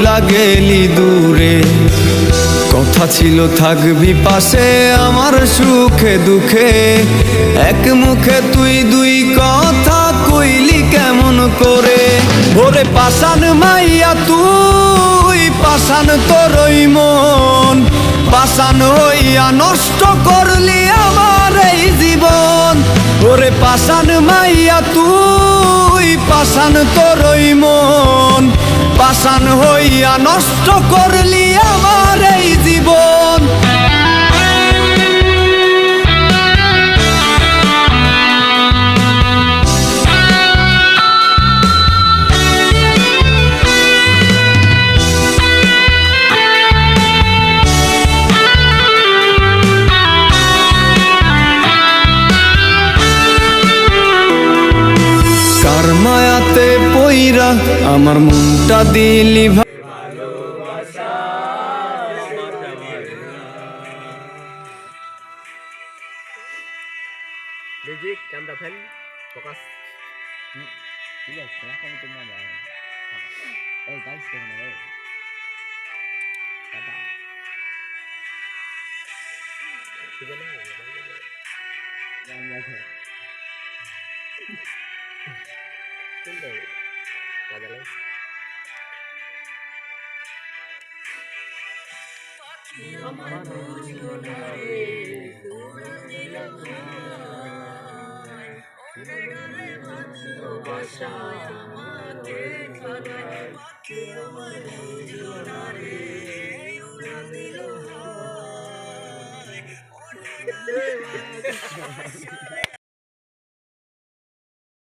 ভুইলা গেলি দূরে। কথা ছিল থাকবি পাশে আমার সুখে দুঃখে, এক মুখে তুই দুই কথা কইলি কেমন করে। ওরে পাষাণ মাইয়া তুই, পাষাণ তোরই মন, পাষাণ হইয়া নষ্ট করলি আমার এই জীবন। ওরে পাষাণ মাইয়া তুই, পাষাণ তোরই মন, পাষাণ হইয়া নষ্ট করলি আমার এই জীবন। কার মায়াতে পইরা আমার মনটা দিলি Music, camera pen, focus. Iya, sekarang kamu tunggu aja. Guys, jangan lari. Kata. Jangan lagi. Tunggu. Ada lagi.